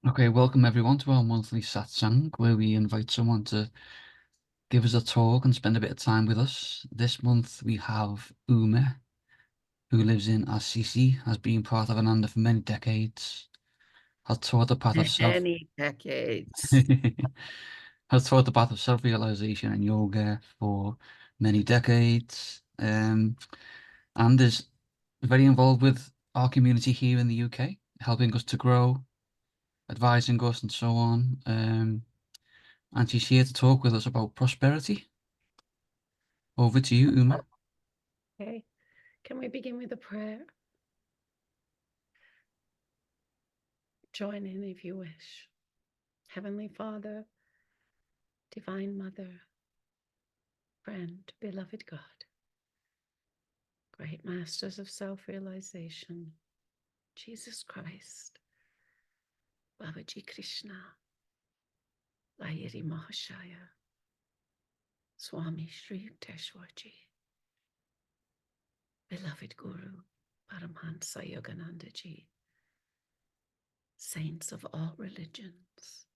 Okay, welcome everyone to our monthly Satsang, where we invite someone to give us a talk and spend a bit of time with us. This month we have Uma, who lives in Assisi, has been part of Ananda for many decades, has taught the path of Many decades. has taught the path of self-realization and yoga for many decades, and is very involved with our community here in the UK, helping us to grow, advising us, and so on. And she's here to talk with us about prosperity. Over to you, Uma. Okay, can we begin with a prayer? Join in if you wish. Heavenly Father, Divine Mother, friend, beloved God, great masters of self-realization, Jesus Christ, Babaji Krishna, Lahiri Mahashaya, Swami Sri Yukteswarji, beloved Guru, Paramhansa Yogananda Ji, saints of all religions,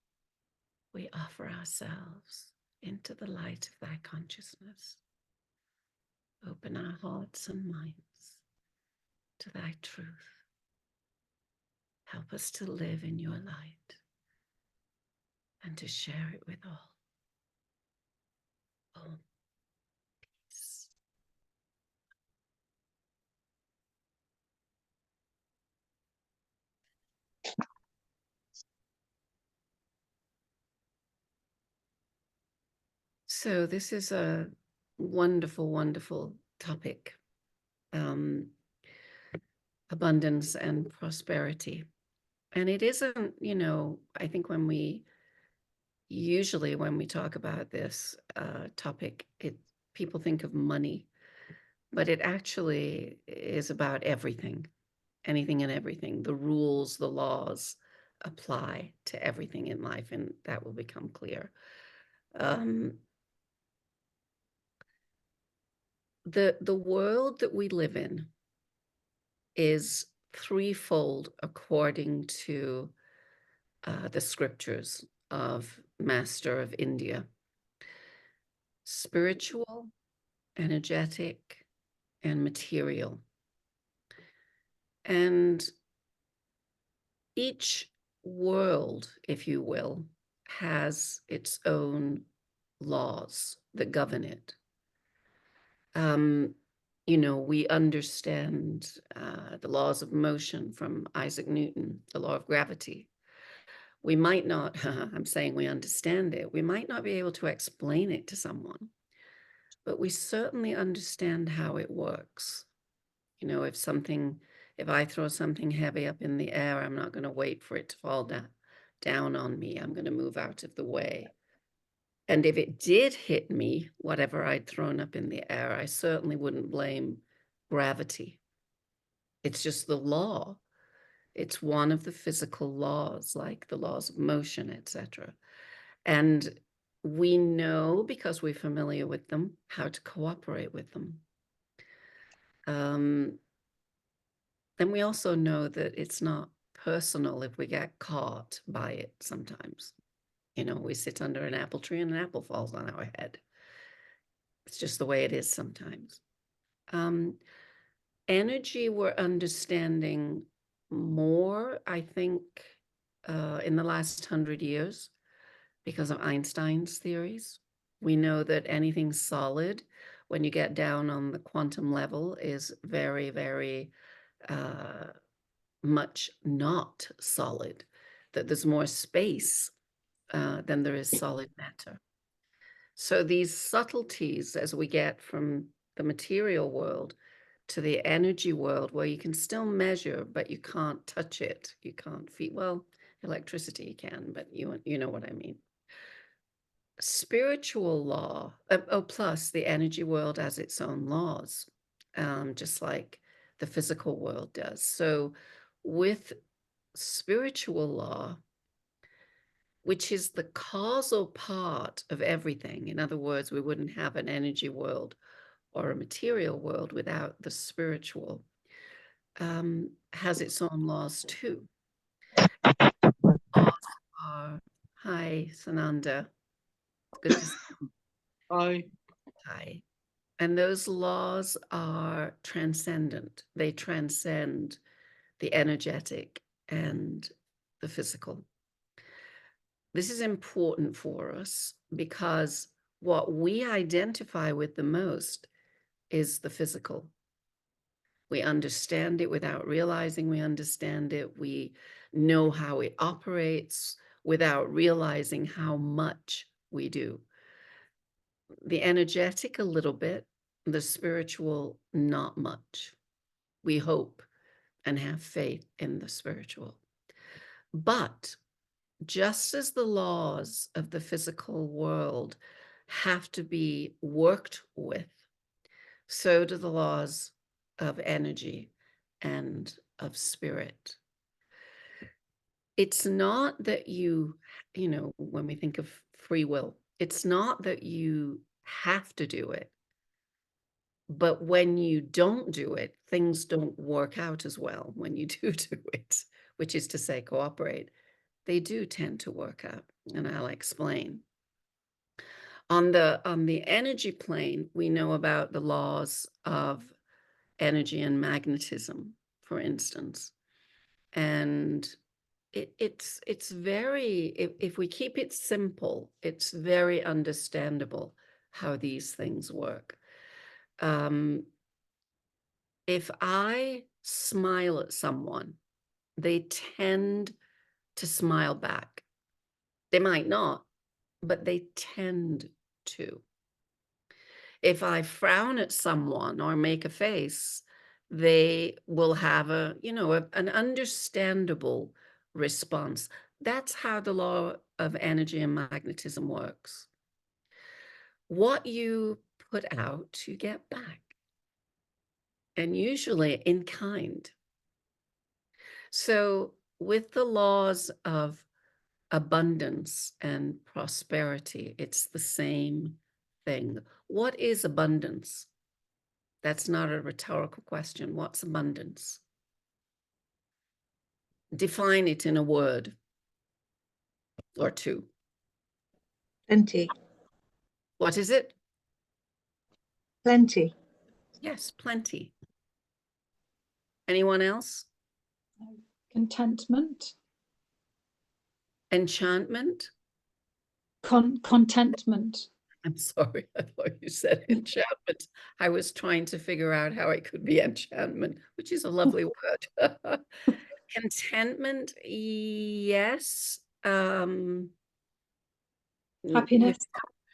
we offer ourselves into the light of thy consciousness. Open our hearts and minds to thy truth. Help us to live in your light and to share it with all. Oh, peace. So this is a wonderful, wonderful topic. Abundance and prosperity. And it isn't, I think when we talk about this topic, people think of money, but it actually is about everything, anything and everything. The rules, the laws apply to everything in life, and that will become clear. The world that we live in is threefold according to the scriptures of Master of India: spiritual, energetic, and material. And each world, if you will, has its own laws that govern it. We understand the laws of motion from Isaac Newton, the law of gravity. We might not, I'm saying we understand it, we might not be able to explain it to someone, but we certainly understand how it works. If I throw something heavy up in the air, I'm not going to wait for it to fall down on me. I'm going to move out of the way. And if it did hit me, whatever I'd thrown up in the air, I certainly wouldn't blame gravity. It's just the law. It's one of the physical laws, like the laws of motion, etc. And we know, because we're familiar with them, how to cooperate with them. And we also know that it's not personal if we get caught by it sometimes. We sit under an apple tree and an apple falls on our head. It's just the way it is sometimes. Energy we're understanding more, I think, in the last 100 years because of Einstein's theories. We know that anything solid, when you get down on the quantum level, is very, very much not solid, that there's more space than there is solid matter. So these subtleties, as we get from the material world to the energy world, where you can still measure, but you can't touch it, you can't feel, well, electricity you can, but you know what I mean. Spiritual law, plus the energy world has its own laws, just like the physical world does. So with spiritual law, which is the causal part of everything, in other words, we wouldn't have an energy world or a material world without the spiritual, has its own laws too. Laws Hi, Sananda. Good to see you. Hi. Hi. And those laws are transcendent. They transcend the energetic and the physical. This is important for us because what we identify with the most is the physical. We understand it without realizing we understand it. We know how it operates without realizing how much we do. The energetic, a little bit, the spiritual, not much. We hope and have faith in the spiritual. But just as the laws of the physical world have to be worked with, so do the laws of energy and of spirit. It's not that when we think of free will, it's not that you have to do it. But when you don't do it, things don't work out as well when you do it, which is to say cooperate. They do tend to work out, and I'll explain. On the energy plane, we know about the laws of energy and magnetism, for instance. And it's very, if we keep it simple, it's very understandable how these things work. If I smile at someone, they tend to smile back. They might not, but they tend to. If I frown at someone or make a face, they will have an understandable response. That's how the law of energy and magnetism works. What you put out, you get back, and usually in kind. So with the laws of abundance and prosperity, it's the same thing. What is abundance? That's not a rhetorical question. What's abundance? Define it in a word or two. Plenty. What is it? Plenty. Yes, plenty. Anyone else? Contentment. Enchantment? Contentment. I'm sorry, I thought you said enchantment. I was trying to figure out how it could be enchantment, which is a lovely word. Contentment, yes. Happiness.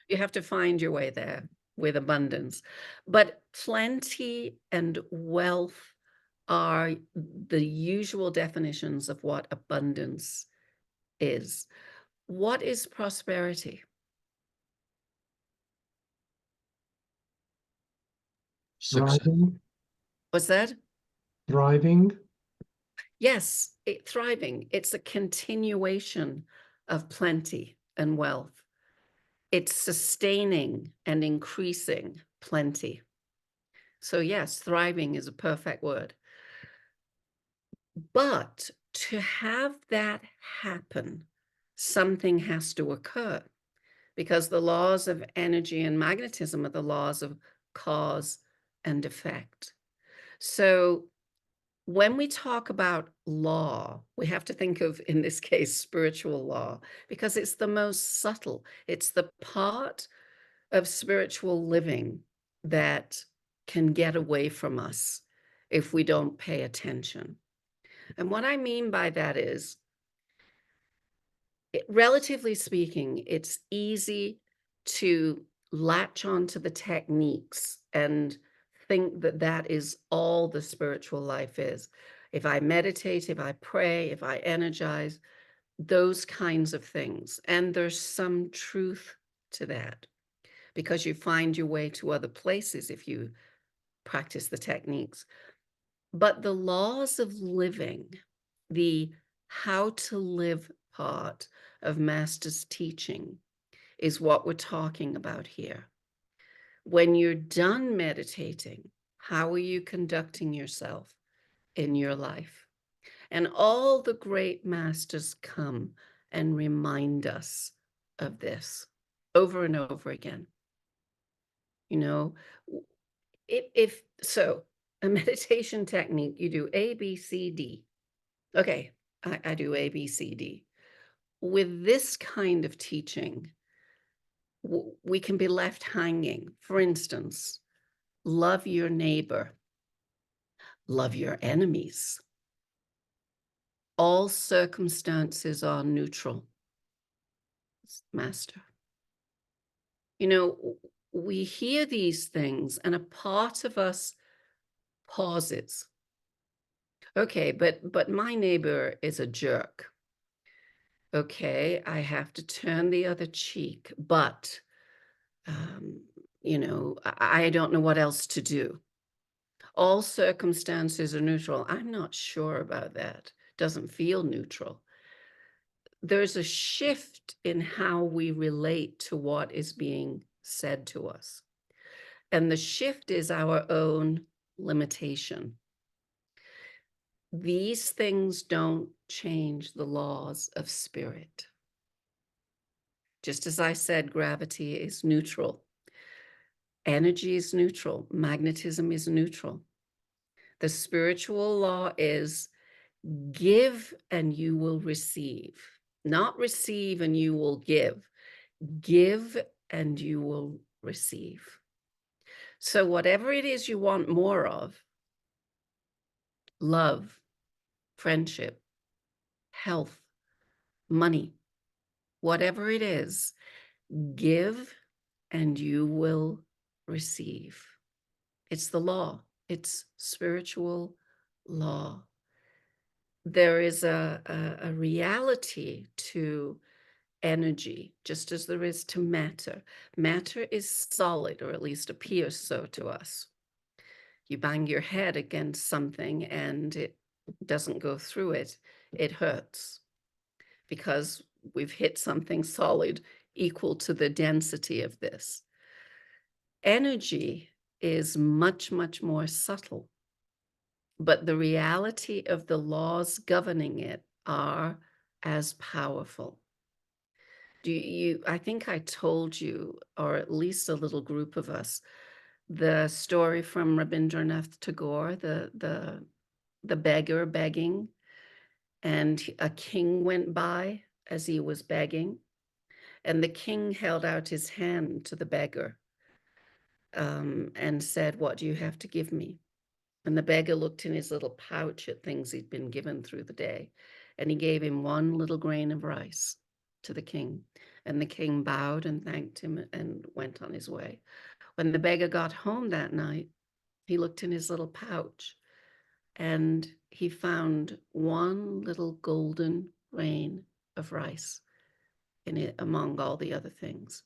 You have to find your way there with abundance. But plenty and wealth are the usual definitions of what abundance is. What is prosperity? Success. Thriving. What's that? Thriving. Yes, thriving. It's a continuation of plenty and wealth. It's sustaining and increasing plenty. So yes, thriving is a perfect word. But to have that happen, something has to occur, because the laws of energy and magnetism are the laws of cause and effect. So when we talk about law, we have to think of, in this case, spiritual law, because it's the most subtle. It's the part of spiritual living that can get away from us if we don't pay attention. And what I mean by that is, relatively speaking, it's easy to latch onto the techniques and think that that is all the spiritual life is. If I meditate, if I pray, if I energize, those kinds of things. And there's some truth to that, because you find your way to other places if you practice the techniques. But the laws of living, the how to live part of Master's teaching, is what we're talking about here. When you're done meditating, how are you conducting yourself in your life? And all the great masters come and remind us of this over and over again. You know, if so, a meditation technique, you do A, B, C, D. Okay, I do A, B, C, D. With this kind of teaching, we can be left hanging. For instance, love your neighbor, love your enemies. All circumstances are neutral. Master. You know, we hear these things and a part of us pauses. Okay, but my neighbor is a jerk. Okay, I have to turn the other cheek, but you know, I don't know what else to do. All circumstances are neutral. I'm not sure about that. Doesn't feel neutral. There's a shift in how we relate to what is being said to us. And the shift is our own limitation. These things don't change the laws of spirit. Just as I said, gravity is neutral. Energy is neutral. Magnetism is neutral. The spiritual law is give and you will receive. Not receive and you will give. Give and you will receive. So whatever it is you want more of, love, friendship, health, money, whatever it is, give and you will receive. It's the law. It's spiritual law. There is a reality to energy, just as there is to matter. Matter is solid, or at least appears so to us. You bang your head against something and it doesn't go through it, it hurts because we've hit something solid equal to the density of this. Energy is much, much more subtle, but the reality of the laws governing it are as powerful. I think I told you, or at least a little group of us, the story from Rabindranath Tagore, the beggar begging, and a king went by as he was begging, and the king held out his hand to the beggar and said, "What do you have to give me?" And the beggar looked in his little pouch at things he'd been given through the day, and he gave him one little grain of rice to the king. And the king bowed and thanked him and went on his way. When the beggar got home that night, he looked in his little pouch and he found one little golden grain of rice in it among all the other things.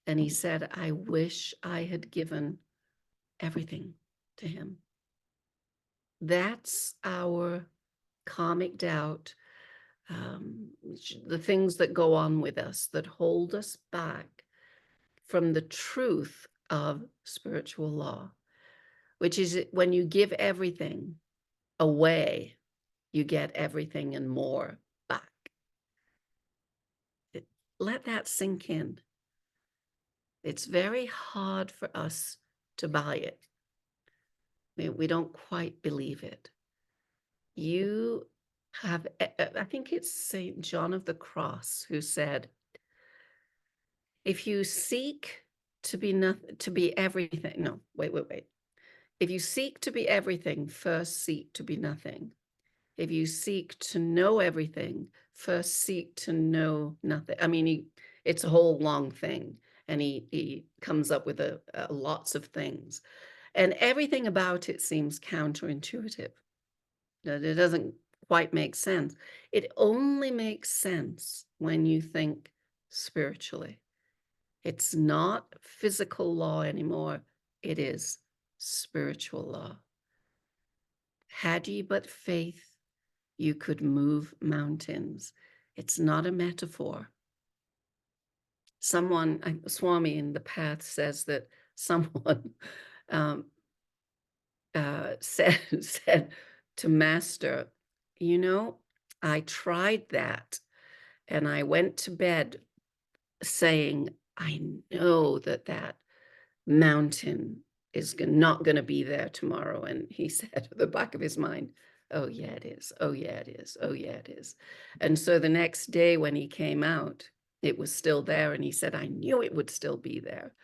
And he said, "I wish I had given everything to him." That's our karmic doubt, the things that go on with us that hold us back from the truth of spiritual law, which is when you give everything away, you get everything and more back. Let that sink in. It's very hard for us to buy it. We don't quite believe it. You have, I think it's St. John of the Cross who said, if you seek to be nothing, to be everything, no, wait. If you seek to be everything, first seek to be nothing. If you seek to know everything, first seek to know nothing. I mean, it's a whole long thing, and he comes up with lots of things, and everything about it seems counterintuitive. It doesn't quite make sense. It only makes sense when you think spiritually. It's not physical law anymore. It is spiritual law. Had ye but faith, you could move mountains. It's not a metaphor. Someone, Swami in the Path says that someone said to Master, you know, I tried that And I went to bed saying, I know that that mountain is not going to be there tomorrow. And he said at the back of his mind, oh, yeah, it is. Oh, yeah, it is. Oh, yeah, it is. And so the next day when he came out, it was still there. And he said, I knew it would still be there.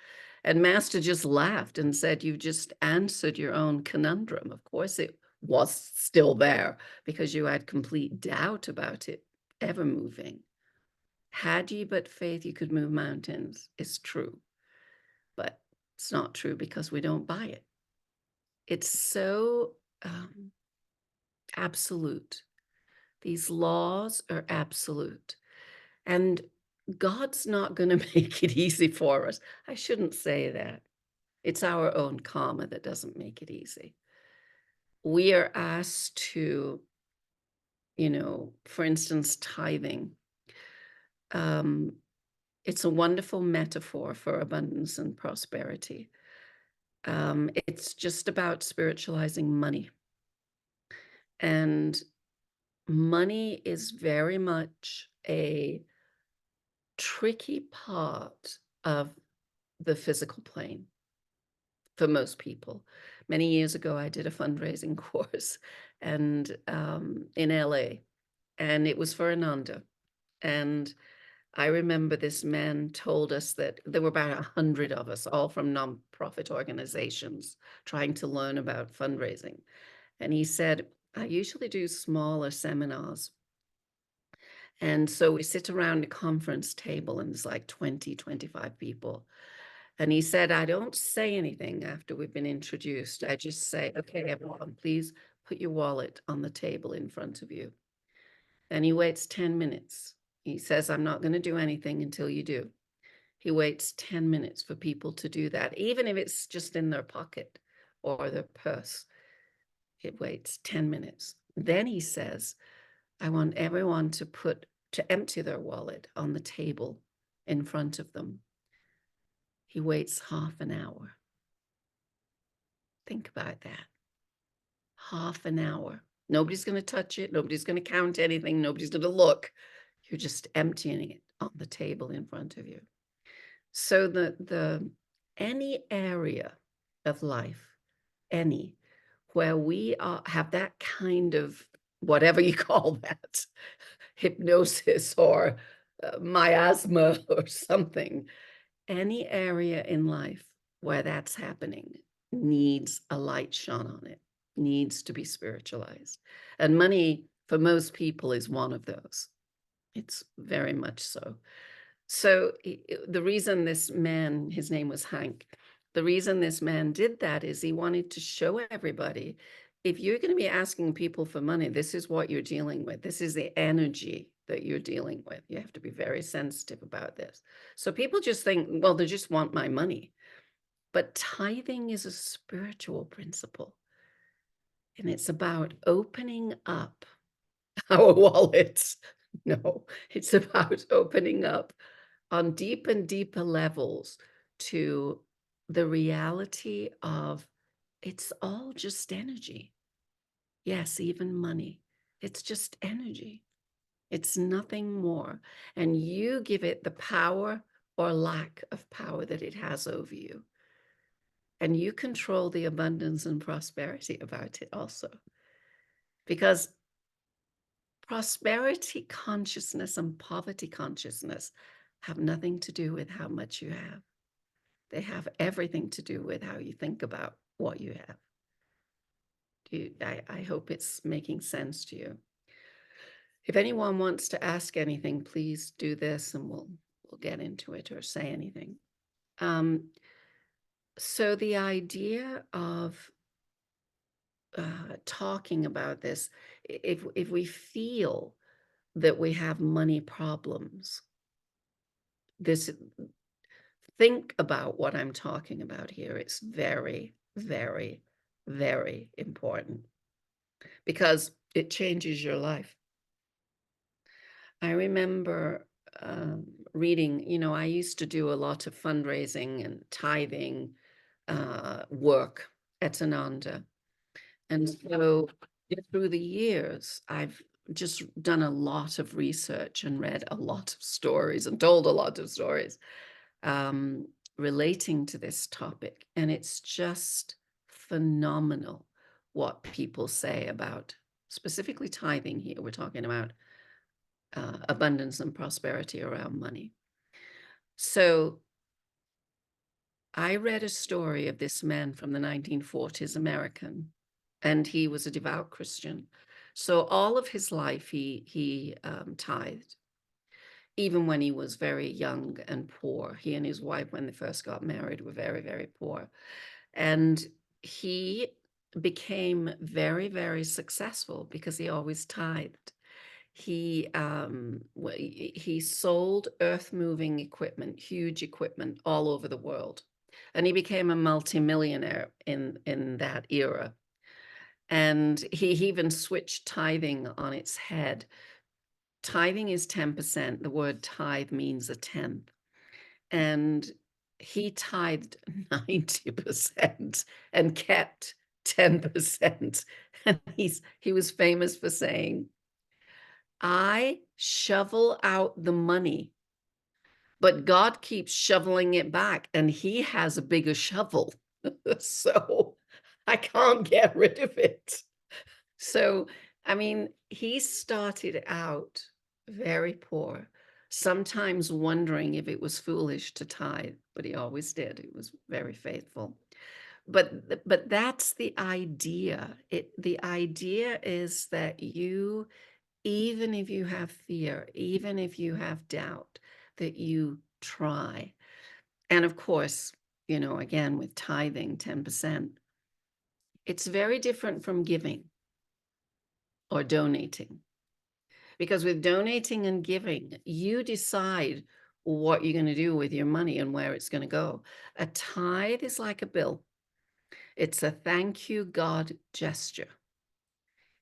And Master just laughed and said, you just answered your own conundrum. Of course, it was still there because you had complete doubt about it ever moving. Had ye but faith, you could move mountains, is true. But it's not true because we don't buy it. It's so absolute. These laws are absolute. And God's not going to make it easy for us. I shouldn't say that. It's our own karma that doesn't make it easy. We are asked to, for instance, tithing. It's a wonderful metaphor for abundance and prosperity. It's just about spiritualizing money. And money is very much a tricky part of the physical plane for most people. Many years ago, I did a fundraising course and in LA, and it was for Ananda. And I remember this man told us that there were about 100 of us, all from nonprofit organizations, trying to learn about fundraising. And he said, I usually do smaller seminars. And so we sit around a conference table and there's like 20, 25 people. And he said, I don't say anything after we've been introduced. I just say, okay, everyone, please put your wallet on the table in front of you. Then he waits 10 minutes. He says, I'm not going to do anything until you do. He waits 10 minutes for people to do that, even if it's just in their pocket or their purse. It waits 10 minutes. Then he says, I want everyone to empty their wallet on the table in front of them. He waits half an hour. Think about that. Half an hour. Nobody's going to touch it. Nobody's going to count anything. Nobody's going to look. You're just emptying it on the table in front of you. So any area of life, where we have that kind of, whatever you call that, hypnosis or miasma or something, any area in life where that's happening needs a light shone on it, needs to be spiritualized. And money, for most people, is one of those. It's very much so. So the reason this man, his name was Hank, the reason this man did that is he wanted to show everybody, if you're going to be asking people for money, this is what you're dealing with. This is the energy that you're dealing with. You have to be very sensitive about this. So people just think, well, they just want my money. But tithing is a spiritual principle. And it's about opening up our wallets. No, it's about opening up on deep and deeper levels to the reality of it's all just energy. Yes, even money. It's just energy. It's nothing more. And you give it the power or lack of power that it has over you. And you control the abundance and prosperity about it also. Because prosperity consciousness and poverty consciousness have nothing to do with how much you have. They have everything to do with how you think about what you have. I hope it's making sense to you. If anyone wants to ask anything, please do this and we'll get into it or say anything. So the idea of talking about this, if we feel that we have money problems, think about what I'm talking about here. It's very, very, very important because it changes your life. I remember reading, I used to do a lot of fundraising and tithing work at Ananda. And so through the years, I've just done a lot of research and read a lot of stories and told a lot of stories relating to this topic. And it's just phenomenal what people say about specifically tithing here. We're talking about abundance and prosperity around money. So I read a story of this man from the 1940s, American, and he was a devout Christian. So all of his life, he tithed, even when he was very young and poor. He and his wife, when they first got married, were very, very poor. And he became very, very successful because he always tithed. He sold earth-moving equipment, huge equipment all over the world. And he became a multimillionaire in that era. And he even switched tithing on its head. Tithing is 10%. The word tithe means a tenth. And he tithed 90% and kept 10%. And he was famous for saying, I shovel out the money, but God keeps shoveling it back, and he has a bigger shovel. So I can't get rid of it. So, I mean, he started out very poor, sometimes wondering if it was foolish to tithe, but he always did. He was very faithful. But that's the idea. The idea is that you, even if you have fear, even if you have doubt, that you try. And of course, you know, again, with tithing 10%, it's very different from giving or donating. Because with donating and giving, you decide what you're going to do with your money and where it's going to go. A tithe is like a bill. It's a thank you, God gesture.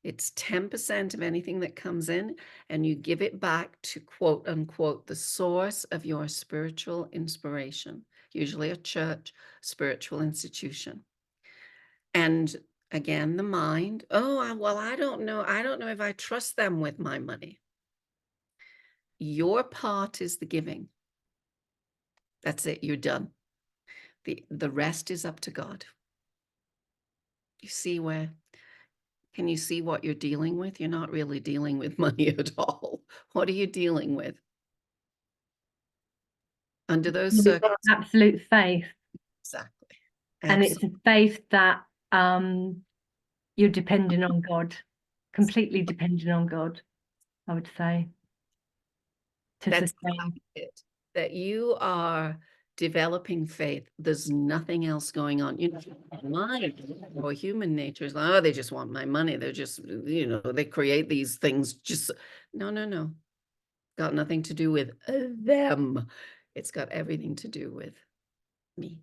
It's 10% of anything that comes in, and you give it back to, quote unquote, the source of your spiritual inspiration, usually a church, spiritual institution. And again, the mind, oh, well, I don't know. I don't know if I trust them with my money. Your part is the giving. That's it. You're done. The rest is up to God. You see where? Can you see what you're dealing with? You're not really dealing with money at all. What are you dealing with? Under those You've got circumstances. absolute faith. Exactly. And it's a faith that you're depending on God, completely dependent on God, I would say, to That's sustain. it. That you are developing faith. There's nothing else going on. You know, mind or human nature is like, oh, they just want my money. They're just, you know, they create these things. Just no. Got nothing to do with them. It's got everything to do with me,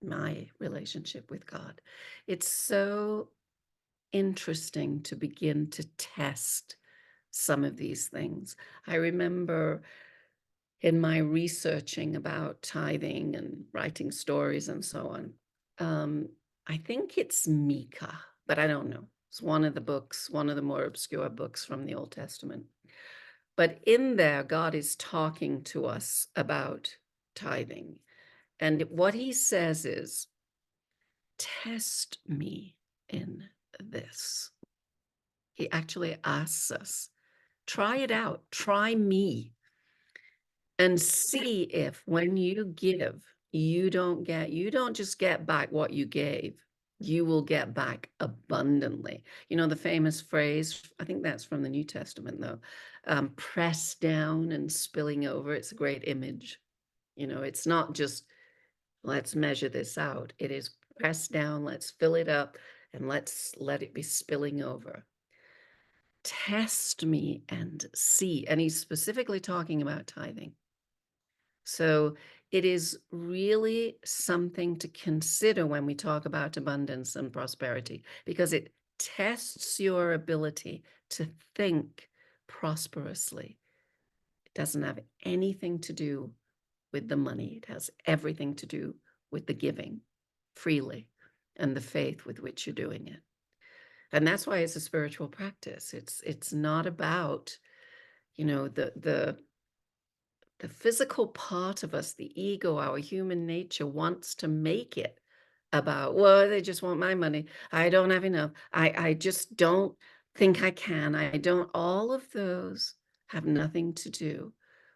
my relationship with God. It's so interesting to begin to test some of these things. I remember in my researching about tithing and writing stories and so on, I think it's Micah, but I don't know. It's one of the books, one of the more obscure books from the Old Testament. But in there, God is talking to us about tithing. And what he says is, test me in this. He actually asks us, try it out, try me, and see if when you give, you don't just get back what you gave. You will get back abundantly. You know, the famous phrase, I think that's from the New Testament though, pressed down and spilling over. It's a great image. You know, it's not just, let's measure this out. It is pressed down, let's fill it up, and let's let it be spilling over. Test me and see. And he's specifically talking about tithing. So it is really something to consider when we talk about abundance and prosperity, because it tests your ability to think prosperously. It doesn't have anything to do with the money. It has everything to do with the giving freely and the faith with which you're doing it. And that's why it's a spiritual practice. It's not about, you know, the physical part of us, the ego, our human nature wants to make it about, well, they just want my money. I don't have enough. I just don't think I can. I don't. All of those have nothing to do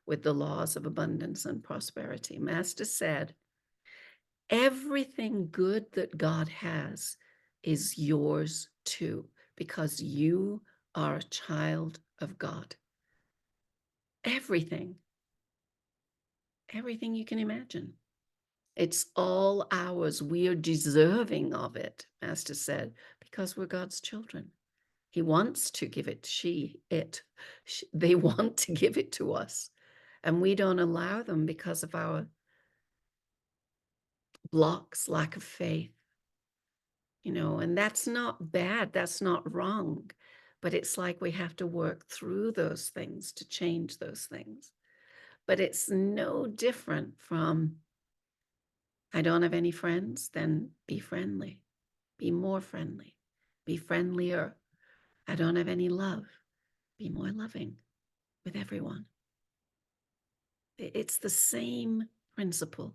with the laws of abundance and prosperity. Master said, everything good that God has is yours too, because you are a child of God. Everything you can imagine. It's all ours. We are deserving of it, Master said, because we're God's children. He wants to give it, they want to give it to us. And we don't allow them because of our blocks, lack of faith, you know, and that's not bad. That's not wrong. But it's like we have to work through those things to change those things. But it's no different from, I don't have any friends, then be friendly. Be more friendly. Be friendlier. I don't have any love. Be more loving with everyone. It's the same principle.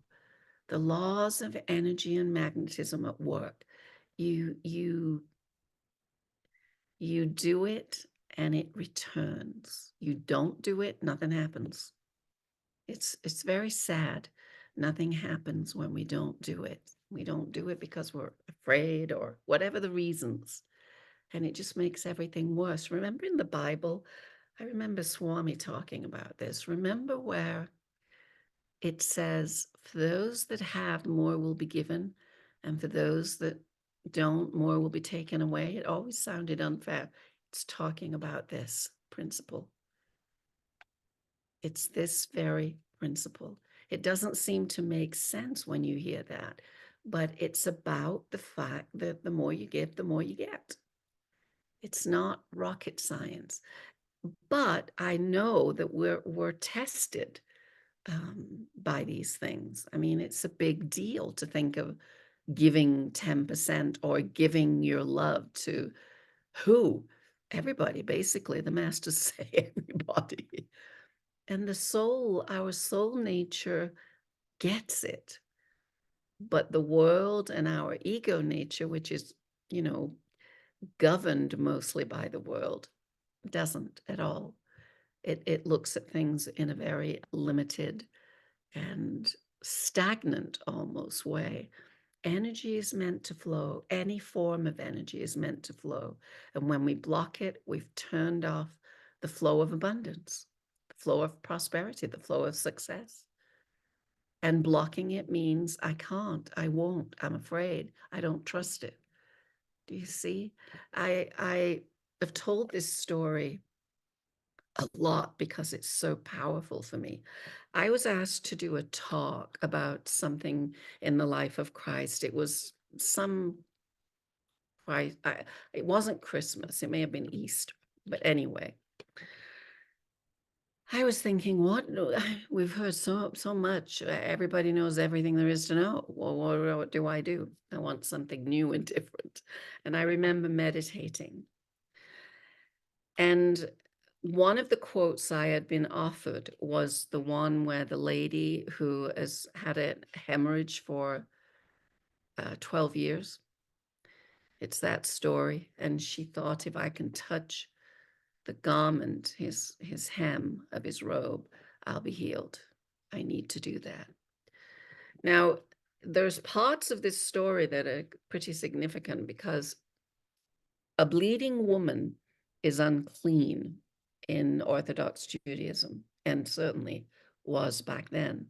The laws of energy and magnetism at work. You do it and it returns. You don't do it, nothing happens. It's very sad. Nothing happens when we don't do it. We don't do it because we're afraid or whatever the reasons. And it just makes everything worse. Remember in the Bible, I remember Swami talking about this. Remember where it says, for those that have, more will be given, and for those that don't, more will be taken away. It always sounded unfair. It's talking about this principle. It's this very principle. It doesn't seem to make sense when you hear that, but it's about the fact that the more you give, the more you get. It's not rocket science, but I know that we're tested by these things. I mean, it's a big deal to think of giving 10% or giving your love to who? Everybody, basically. The masters say everybody. And the soul, our soul nature gets it. But the world and our ego nature, which is, you know, governed mostly by the world, doesn't at all. It looks at things in a very limited and stagnant almost way. Energy is meant to flow. Any form of energy is meant to flow. And when we block it, we've turned off the flow of abundance, the flow of prosperity, the flow of success. And blocking it means I can't, I won't, I'm afraid, I don't trust it. Do you see? I have told this story a lot because it's so powerful for me. I was asked to do a talk about something in the life of Christ. It was it wasn't Christmas. It may have been Easter, but anyway. I was thinking, what? We've heard so much. Everybody knows everything there is to know. Well, what do? I want something new and different. And I remember meditating. And one of the quotes I had been offered was the one where the lady who has had a hemorrhage for 12 years. It's that story. And she thought, if I can touch the garment, his hem of his robe, I'll be healed. I need to do that. Now, there's parts of this story that are pretty significant because a bleeding woman is unclean in Orthodox Judaism, and certainly was back then.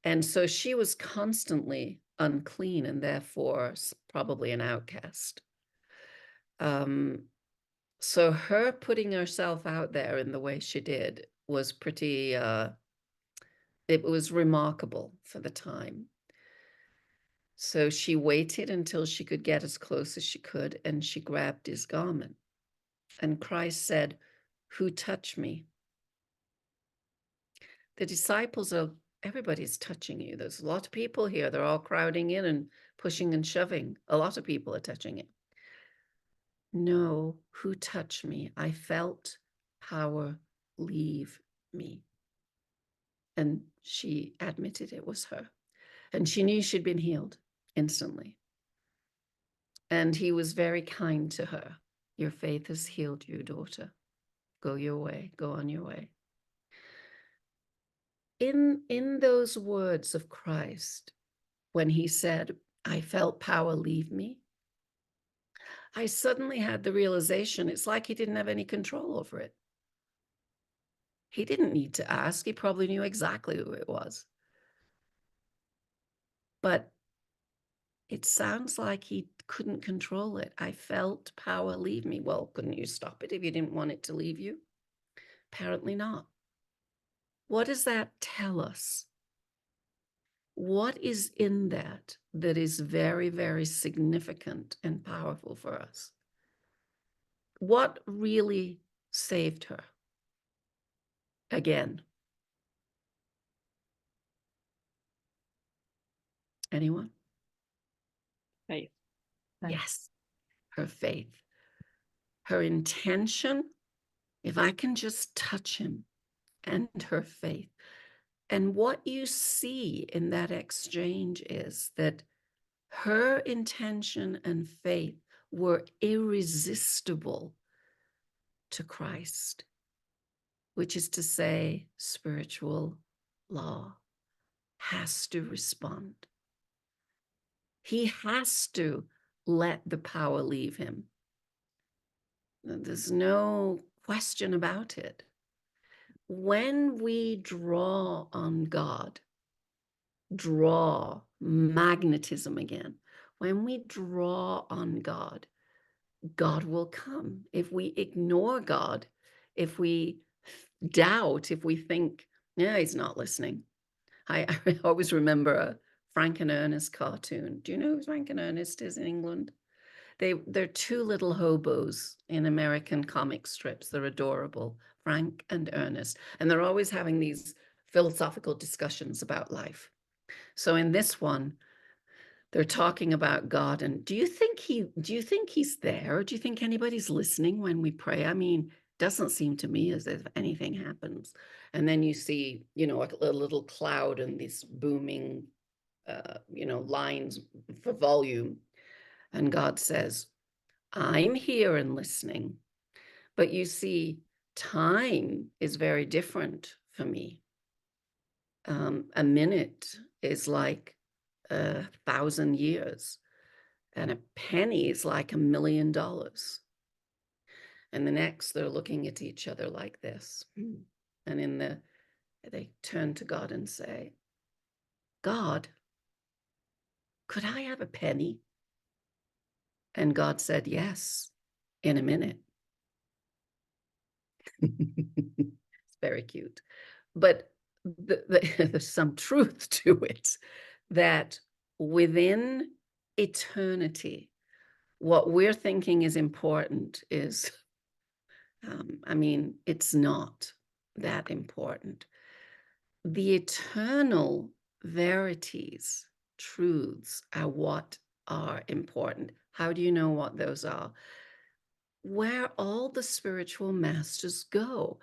And so she was constantly unclean and therefore probably an outcast. So her putting herself out there in the way she did was pretty, it was remarkable for the time. So she waited until she could get as close as she could, and she grabbed his garment. And Christ said, "Who touched me?" The disciples are, everybody's touching you. There's a lot of people here. They're all crowding in and pushing and shoving. A lot of people are touching it. know who touched me. I felt power leave me. And she admitted it was her. And she knew she'd been healed instantly. And he was very kind to her. Your faith has healed you, daughter. Go your way. Go on your way. In those words of Christ, when he said, I felt power leave me, I suddenly had the realization it's like he didn't have any control over it. He didn't need to ask. He probably knew exactly who it was. But it sounds like he couldn't control it. I felt power leave me. Well, couldn't you stop it if you didn't want it to leave you? Apparently not. What does that tell us? What is in that that is very, very significant and powerful for us? What really saved her? Again. Anyone? Faith. Yes, her faith. Her intention, if I can just touch him, and her faith. And what you see in that exchange is that her intention and faith were irresistible to Christ, which is to say, spiritual law has to respond. He has to let the power leave him. There's no question about it. When we draw on God, draw, magnetism again, when we draw on God, God will come. If we ignore God, if we doubt, if we think, yeah, he's not listening. I always remember a Frank and Ernest cartoon. Do you know who Frank and Ernest is in England? They're two little hobos in American comic strips. They're adorable, Frank and Ernest. And they're always having these philosophical discussions about life. So in this one, they're talking about God. And do you think he's there? Do you think anybody's listening when we pray? I mean, doesn't seem to me as if anything happens. And then you see, like a little cloud and these booming, lines for volume. And God says, I'm here and listening. But you see, time is very different for me. A minute is like 1,000 years, and a penny is like $1 million. And the next, they're looking at each other like this. And they turn to God and say, God, could I have a penny? And God said, yes, in a minute. It's very cute. But there's some truth to it, that within eternity, what we're thinking is important is, it's not that important. The eternal verities, truths, are what are important. How do you know what those are? Where all the spiritual masters go.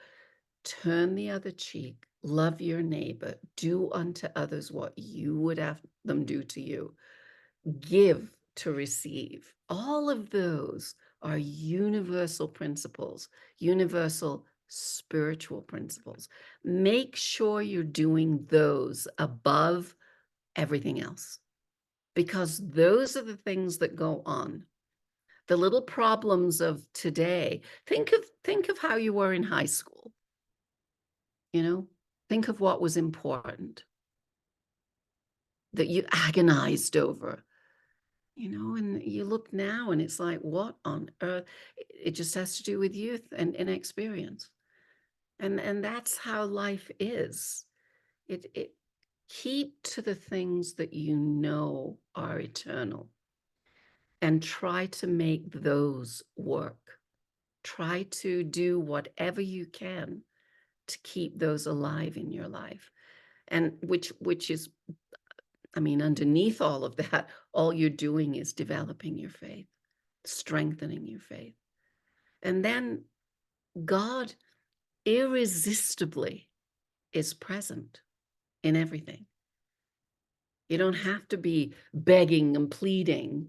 Turn the other cheek, love your neighbor, do unto others what you would have them do to you, give to receive. All of those are universal principles, universal spiritual principles. Make sure you're doing those above everything else, because those are the things that go on. The little problems of today. Think of how you were in high school. Think of what was important that you agonized over, and you look now and it's like, what on earth? It just has to do with youth and inexperience. And that's how life is. It keep to the things that you know are eternal and try to make those work. Try to do whatever you can to keep those alive in your life. And which is, underneath all of that, all you're doing is developing your faith. strengthening your faith. And then God irresistibly is present in everything. You don't have to be begging and pleading.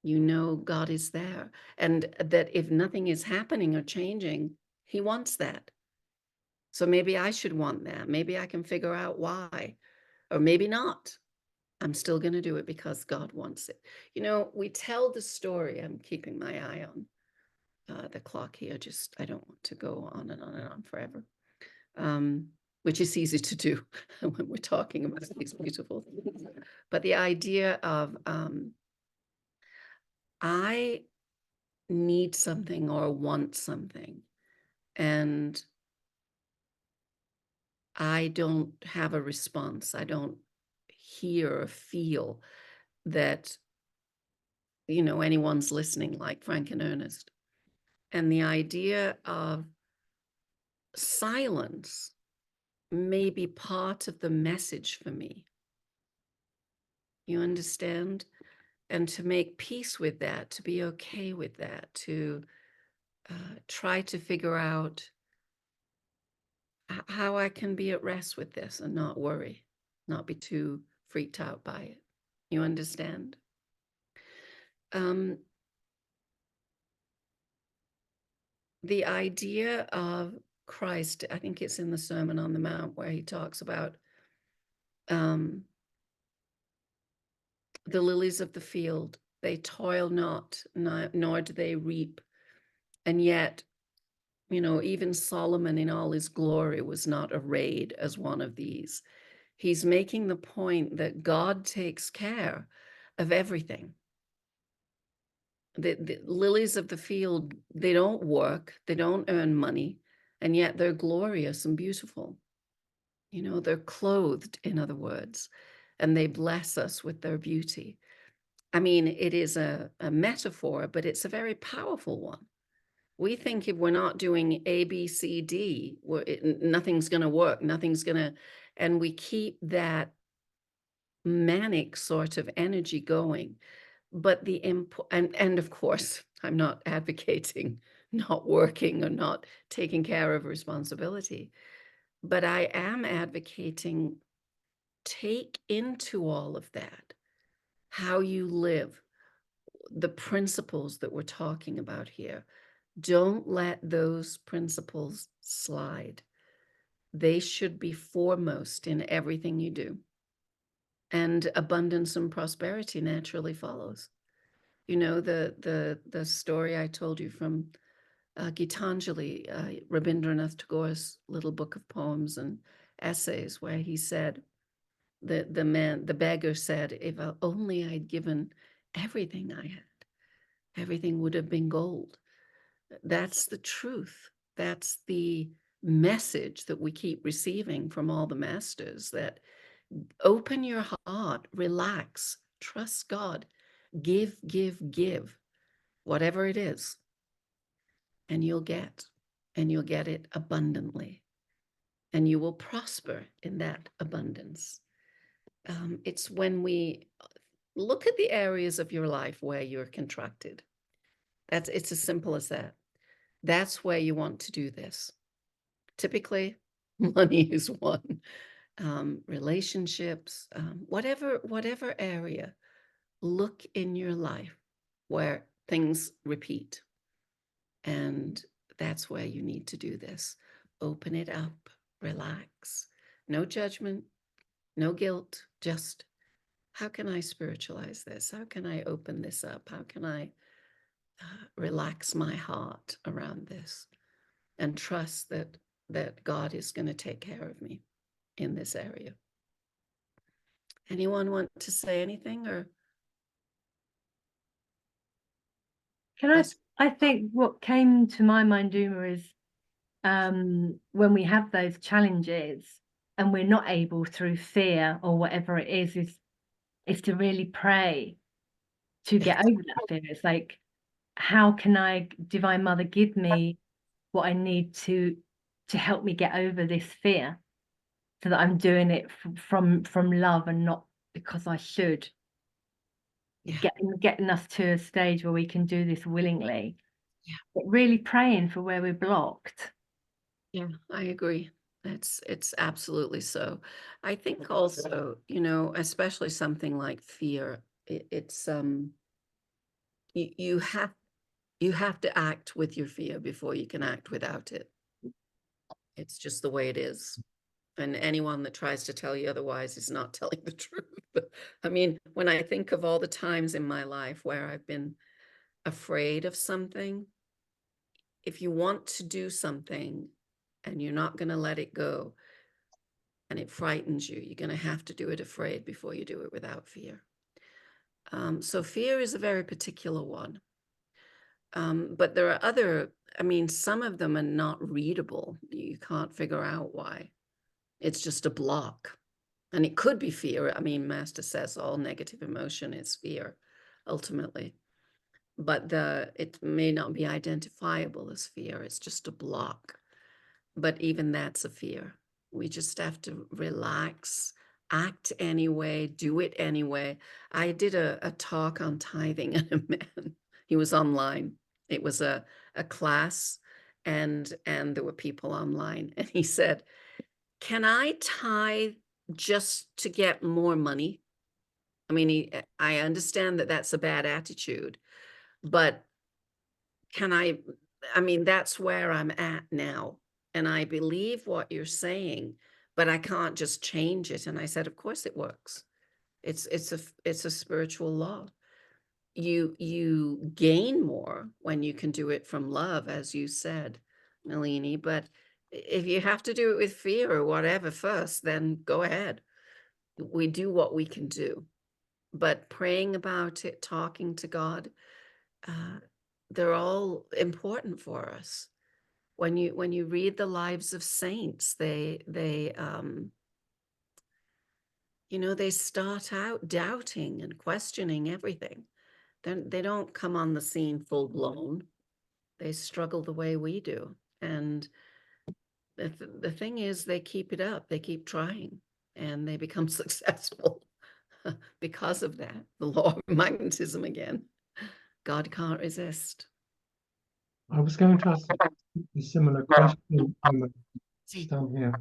You know God is there. And that if nothing is happening or changing, he wants that. So maybe I should want that. Maybe I can figure out why, or maybe not. I'm still going to do it because God wants it. You know, we tell the story. I'm keeping my eye on the clock here. Just, I don't want to go on and on and on forever, which is easy to do when we're talking about these beautiful things. But the idea of I need something or want something, and I don't have a response. I don't hear or feel that, you know, anyone's listening like Frank and Ernest. And the idea of silence may be part of the message for me. You understand? And to make peace with that, to be okay with that, to try to figure out how I can be at rest with this and not worry, not be too freaked out by it. You understand? The idea of Christ, I think it's in the Sermon on the Mount where he talks about the lilies of the field, they toil not, nor do they reap. And yet, you know, even Solomon in all his glory was not arrayed as one of these. He's making the point that God takes care of everything. The lilies of the field, they don't work, they don't earn money, and yet they're glorious and beautiful. You know, they're clothed, in other words, and they bless us with their beauty. I mean, it is a metaphor, but it's a very powerful one. We think if we're not doing A, B, C, D, nothing's going to work, nothing's going to, and we keep that manic sort of energy going. But and of course, I'm not advocating not working or not taking care of responsibility, but I am advocating take into all of that how you live, the principles that we're talking about here. Don't let those principles slide. They should be foremost in everything you do. And abundance and prosperity naturally follows. You know, the story I told you from Gitanjali, Rabindranath Tagore's little book of poems and essays, where he said, the beggar said, if only I'd given everything I had, everything would have been gold. That's the truth. That's the message that we keep receiving from all the masters, that open your heart, relax, trust God, give, whatever it is, and you'll get it abundantly, and you will prosper in that abundance. It's when we look at the areas of your life where you're contracted. It's as simple as that. That's where you want to do this. Typically, money is one. Relationships, whatever area, look in your life where things repeat. And that's where you need to do this. Open it up, relax. No judgment, no guilt, just how can I spiritualize this? How can I open this up? How can I relax my heart around this and trust that God is going to take care of me in this area? Anyone want to say anything? Or I think what came to my mind, Uma, is when we have those challenges and we're not able through fear or whatever it is to really pray to get over that fear. It's like, how can I, Divine Mother, give me what I need to help me get over this fear, so that I'm doing it from love and not because I should. Yeah. getting us to a stage where we can do this willingly. Yeah. But really praying for where we're blocked. Yeah, I agree. It's absolutely so. I think also, you know, especially something like fear, it's you have to act with your fear before you can act without it. It's just the way it is. And anyone that tries to tell you otherwise is not telling the truth. I mean, when I think of all the times in my life where I've been afraid of something, if you want to do something and you're not going to let it go and it frightens you, you're going to have to do it afraid before you do it without fear. So fear is a very particular one. But there are other, I mean, some of them are not readable. You can't figure out why. It's just a block. And it could be fear. I mean, Master says all negative emotion is fear, ultimately. But it may not be identifiable as fear. It's just a block. But even that's a fear. We just have to relax, act anyway, do it anyway. I did a talk on tithing, and a man, he was online. It was a class, and there were people online. And he said, "Can I tithe just to get more money?" I mean, I understand that that's a bad attitude, but I mean, that's where I'm at now. And I believe what you're saying, but I can't just change it. And I said, of course it works. It's a spiritual law. You gain more when you can do it from love, as you said, Nalini. But if you have to do it with fear or whatever first, then go ahead. We do what we can do. But praying about it, talking to God, they're all important for us. When you read the lives of saints, they you know, they start out doubting and questioning everything. Then they don't come on the scene full blown. They struggle the way we do. And the thing is, they keep it up. They keep trying, and they become successful because of that. The law of magnetism again. God can't resist. I was going to ask a similar question, down here,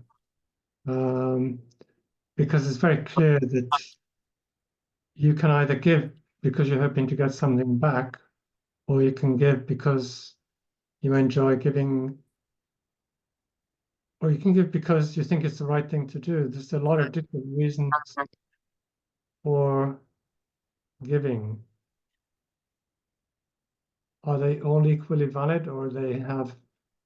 because it's very clear that you can either give because you're hoping to get something back, or you can give because you enjoy giving, or you can give because you think it's the right thing to do. There's a lot of different reasons for giving. Are they all equally valid, or they have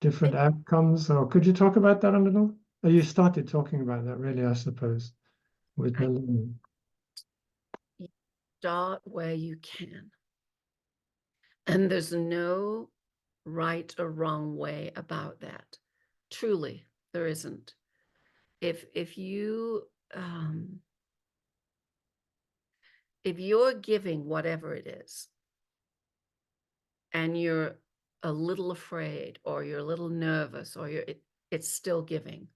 different outcomes? Or could you talk about that a little? You started talking about that, really, I suppose, with Nalini. Start where you can. And there's no right or wrong way about that. Truly, there isn't. If you're giving whatever it is, and you're a little afraid, or you're a little nervous, or it's still giving.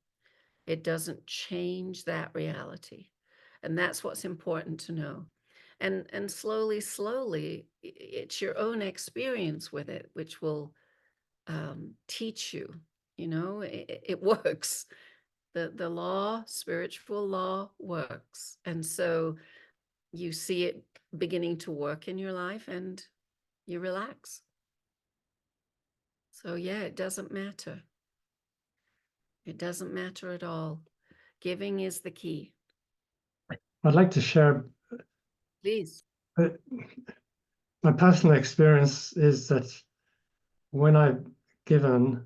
It doesn't change that reality. And that's what's important to know. And slowly, it's your own experience with it, which will teach you, you know, it works. The law, spiritual law works. And so you see it beginning to work in your life and you relax. So yeah, it doesn't matter. It doesn't matter at all. Giving is the key. I'd like to share. Please. My personal experience is that when I've given,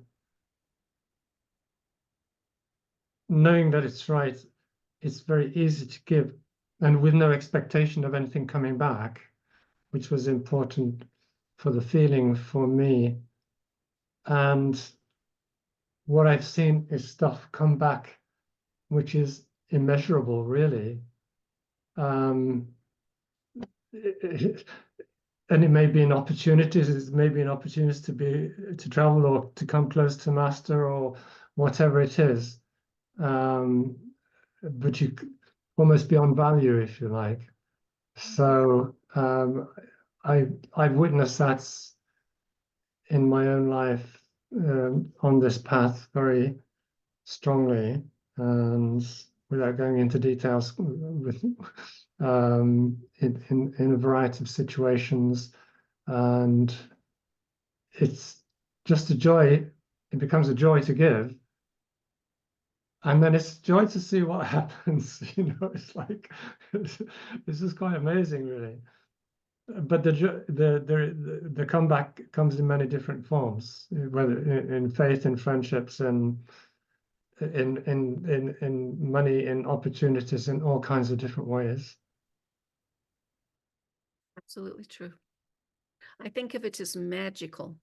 knowing that it's right, it's very easy to give, and with no expectation of anything coming back, which was important for the feeling for me. And what I've seen is stuff come back, which is immeasurable, really. And it may be an opportunity. It may be an opportunity to travel or to come close to Master or whatever it is. But you almost beyond value, if you like. So I've witnessed that in my own life on this path very strongly, and without going into details, with in a variety of situations, and it's just a joy. It becomes a joy to give, and then it's joy to see what happens. It's like this is quite amazing, really. But the comeback comes in many different forms, whether in faith, in friendships, and in money, in opportunities, in all kinds of different ways. Absolutely true. I think of it as magical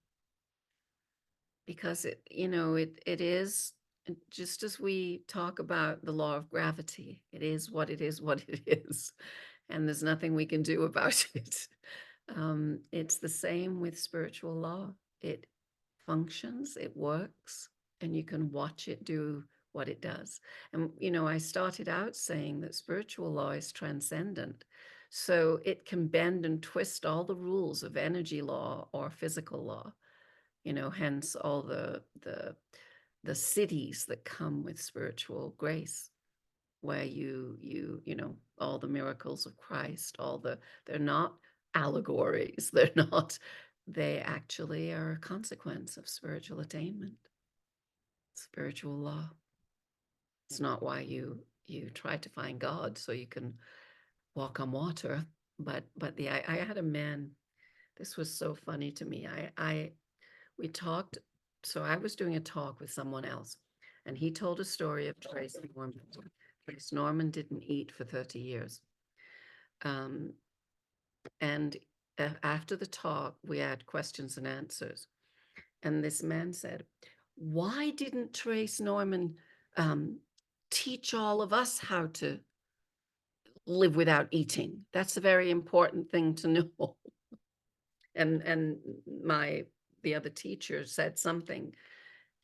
because it is, just as we talk about the law of gravity, it is what it is, and there's nothing we can do about it. It's the same with spiritual law. It functions, it works, and you can watch it do what it does. And, I started out saying that spiritual law is transcendent. So it can bend and twist all the rules of energy law or physical law, hence all the cities that come with spiritual grace, where all the miracles of Christ, they're not allegories, they actually are a consequence of spiritual attainment, spiritual law. It's not why you try to find God so you can walk on water, but I had a man, this was so funny to me. We talked, so I was doing a talk with someone else, and he told a story of Trace Norman. Trace Norman didn't eat for 30 years. And after the talk, we had questions and answers. And this man said, why didn't Trace Norman teach all of us how to live without eating? That's a very important thing to know. And the other teacher said something,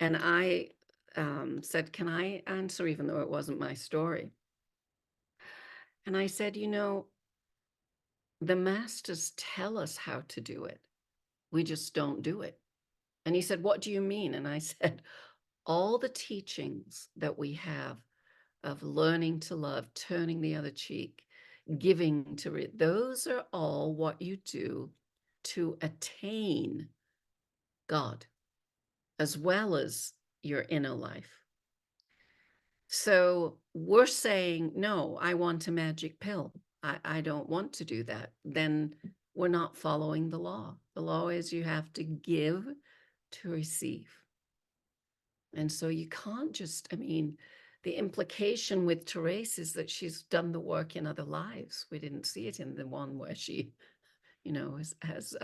and I said, can I answer, even though it wasn't my story? And I said, the masters tell us how to do it. We just don't do it. And he said, what do you mean? And I said, all the teachings that we have of learning to love, turning the other cheek, giving to those are all what you do to attain God, as well as your inner life. So we're saying, no, I want a magic pill. I don't want to do that. Then we're not following the law. The law is you have to give to receive. And so you can't just, the implication with Therese is that she's done the work in other lives. We didn't see it in the one where she, has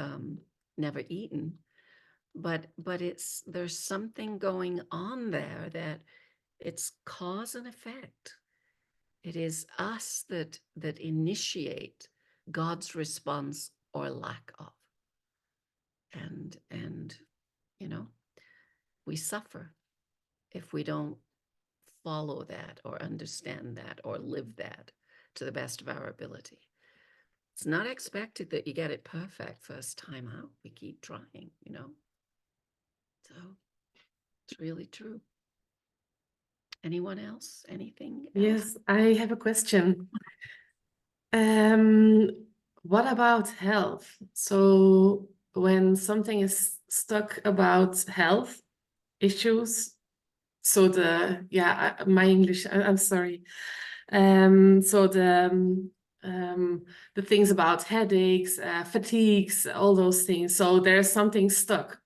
never eaten. But there's something going on there that it's cause and effect. It is us that initiate God's response or lack of. And we suffer if we don't follow that or understand that or live that to the best of our ability. It's not expected that you get it perfect first time out. We keep trying, So it's really true. Anyone else? Anything else? Yes, I have a question. What about health? So when something is stuck about health issues, so my English, I'm sorry. So the things about headaches, fatigues, all those things. So there's something stuck.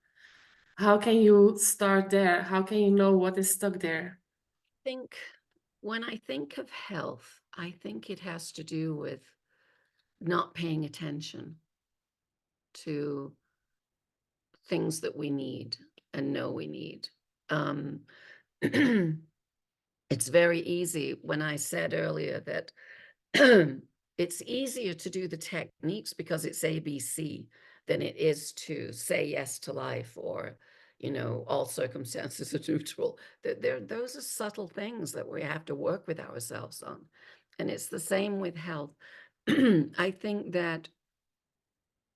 How can you start there? How can you know what is stuck there? When I think of health, I think it has to do with not paying attention to things that we need and know we need. It's very easy when I said earlier that it's easier to do the techniques because it's ABC than it is to say yes to life or, all circumstances are neutral. Those are subtle things that we have to work with ourselves on. And it's the same with health. I think that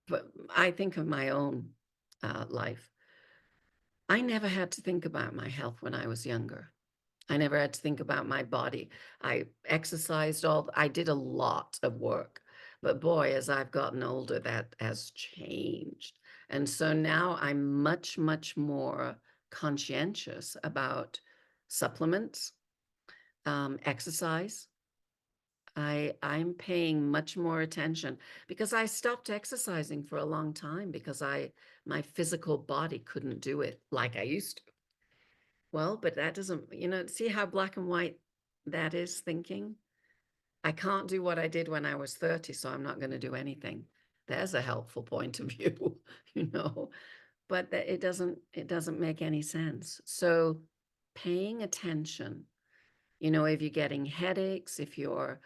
but I think of my own life. I never had to think about my health when I was younger. I never had to think about my body. I exercised I did a lot of work, but boy, as I've gotten older, that has changed. And so now I'm much, much more conscientious about supplements, exercise. I'm paying much more attention because I stopped exercising for a long time because my physical body couldn't do it like I used to. Well, but that doesn't, see how black and white that is thinking? I can't do what I did when I was 30, so I'm not going to do anything. There's a helpful point of view, but it doesn't make any sense. So paying attention, if you're getting headaches, if you're,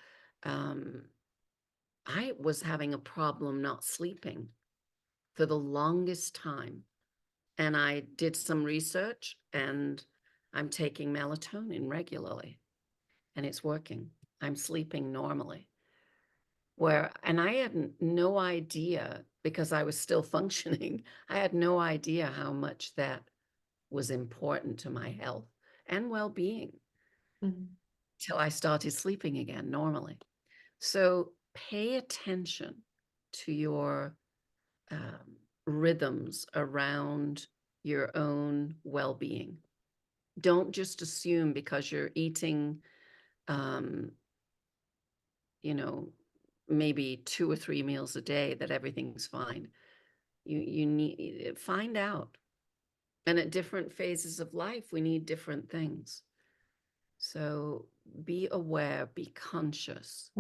I was having a problem not sleeping for the longest time. And I did some research and I'm taking melatonin regularly and it's working. I'm sleeping normally. And I had no idea because I was still functioning. I had no idea how much that was important to my health and well-being till I started sleeping again normally. So pay attention to your rhythms around your own well-being. Don't just assume because you're eating, maybe 2 or 3 meals a day that everything's fine. You need find out. And at different phases of life, we need different things. So be aware, be conscious.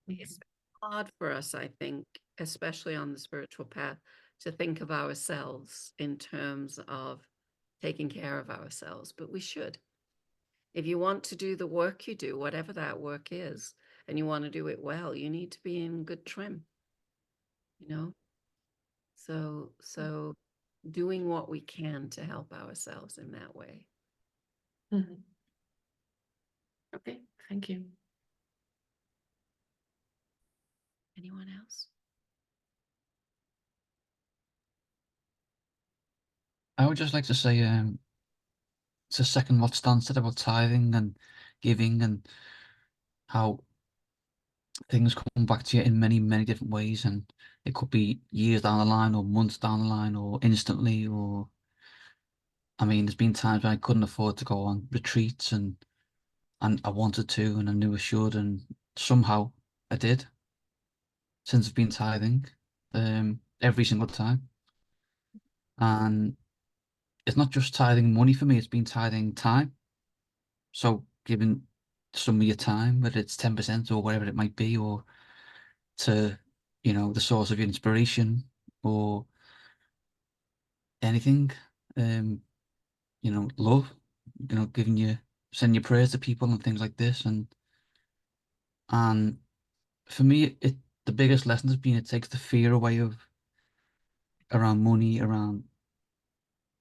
It's hard for us, I think, especially on the spiritual path, to think of ourselves in terms of taking care of ourselves, but we should. If you want to do the work you do, whatever that work is, and you want to do it well, you need to be in good trim, So doing what we can to help ourselves in that way. Okay, thank you. Anyone else? I would just like to say, to second what Stan said about tithing and giving and how things come back to you in many, many different ways. And it could be years down the line or months down the line or instantly. I mean, there's been times when I couldn't afford to go on retreats and I wanted to and I knew I should. And somehow I did since I've been tithing every single time. And it's not just tithing money for me, it's been tithing time. So giving some of your time, whether it's 10% or whatever it might be, or to, the source of your inspiration or anything, love, sending your prayers to people and things like this. And for me, the biggest lesson has been it takes the fear away around money, around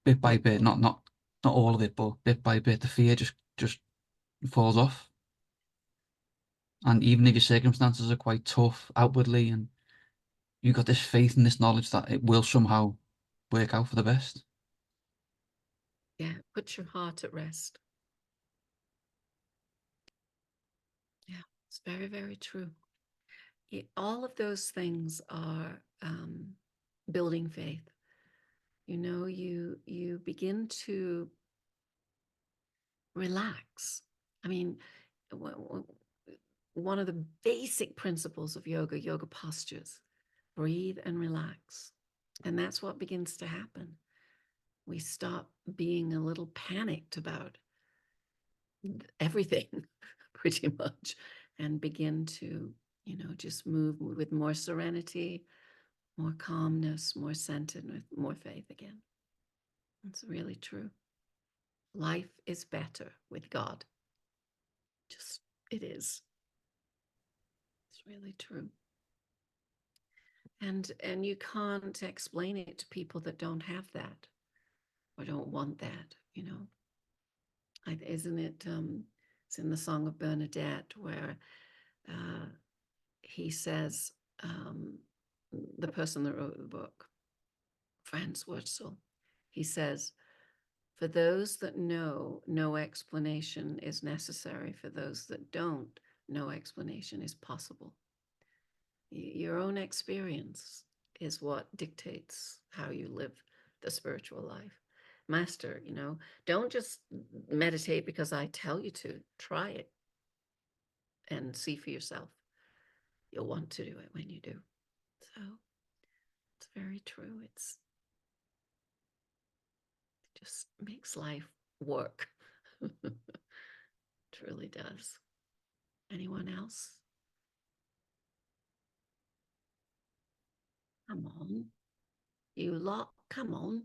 bit by bit, not all of it, but bit by bit, the fear just falls off. And even if your circumstances are quite tough outwardly, and you got this faith and this knowledge that it will somehow work out for the best. Yeah, put your heart at rest. Yeah, it's very, very true. All of those things are building faith. You begin to relax. I mean, one of the basic principles of yoga postures, breathe and relax. And that's what begins to happen. We stop being a little panicked about everything pretty much and begin to, just move with more serenity, more calmness, more centered, with more faith again. It's really true. Life is better with God. Just, it is. It's really true. And you can't explain it to people that don't have that or don't want that, Isn't it, it's in the Song of Bernadette where he says, the person that wrote the book, Franz Wurzel. He says, for those that know, no explanation is necessary. For those that don't, no explanation is possible. Your own experience is what dictates how you live the spiritual life. Master, don't just meditate because I tell you to. Try it and see for yourself. You'll want to do it when you do. So it's very true. It just makes life work. Truly does. Anyone else? Come on. You lot, come on.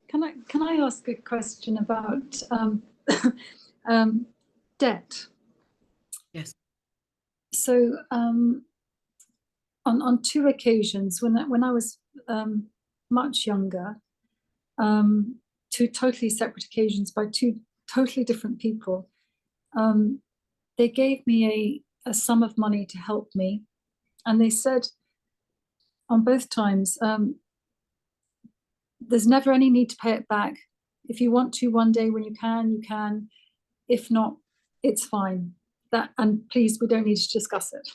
Can I ask a question about debt? Yes. So on two occasions, when I was much younger, two totally separate occasions by two totally different people, they gave me a sum of money to help me, and they said on both times, there's never any need to pay it back. If you want to one day when you can, you can. If not, it's fine. And please, we don't need to discuss it.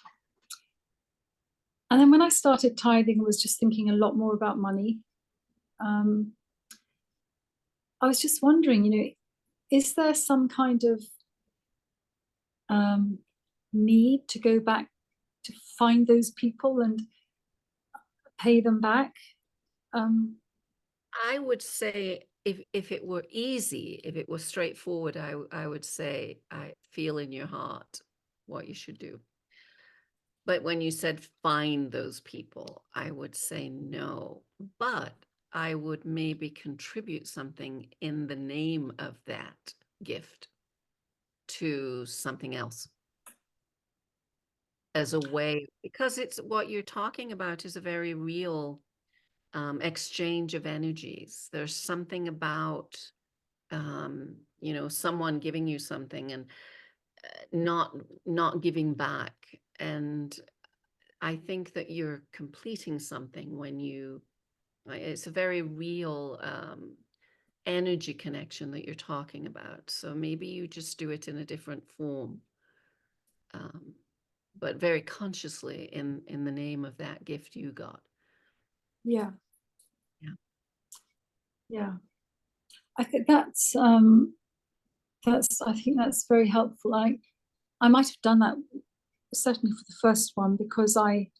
And then when I started tithing, I was just thinking a lot more about money. I was just wondering, is there some kind of need to go back to find those people and pay them back? I would say if it were easy, if it was straightforward, I would say I feel in your heart what you should do. But when you said find those people, I would say no. But I would maybe contribute something in the name of that gift to something else as a way, because it's what you're talking about is a very real exchange of energies. There's something about, someone giving you something and not giving back. And I think that you're completing something when it's a very real energy connection that you're talking about. So maybe you just do it in a different form, but very consciously in the name of that gift you got. Yeah. Yeah. I think that's very helpful. I might have done that certainly for the first one because I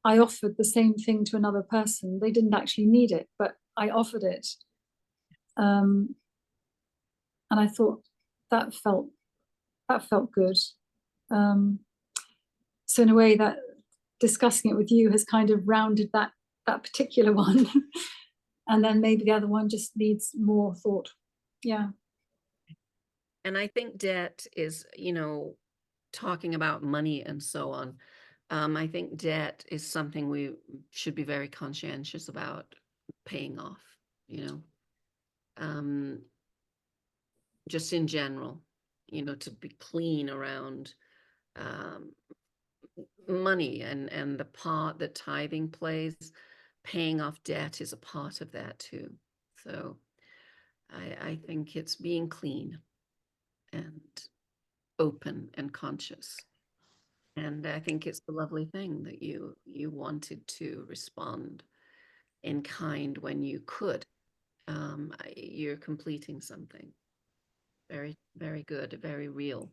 offered the same thing to another person. They didn't actually need it, but I offered it, and I thought that felt good. So in a way, that discussing it with you has kind of rounded that particular one. And then maybe the other one just needs more thought. Yeah. And I think debt is, talking about money and so on. I think debt is something we should be very conscientious about paying off, just in general, to be clean around money and the part that tithing plays. Paying off debt is a part of that too. So I think it's being clean and open and conscious. And I think it's a lovely thing that you wanted to respond in kind when you could. You're completing something very, very good, very real.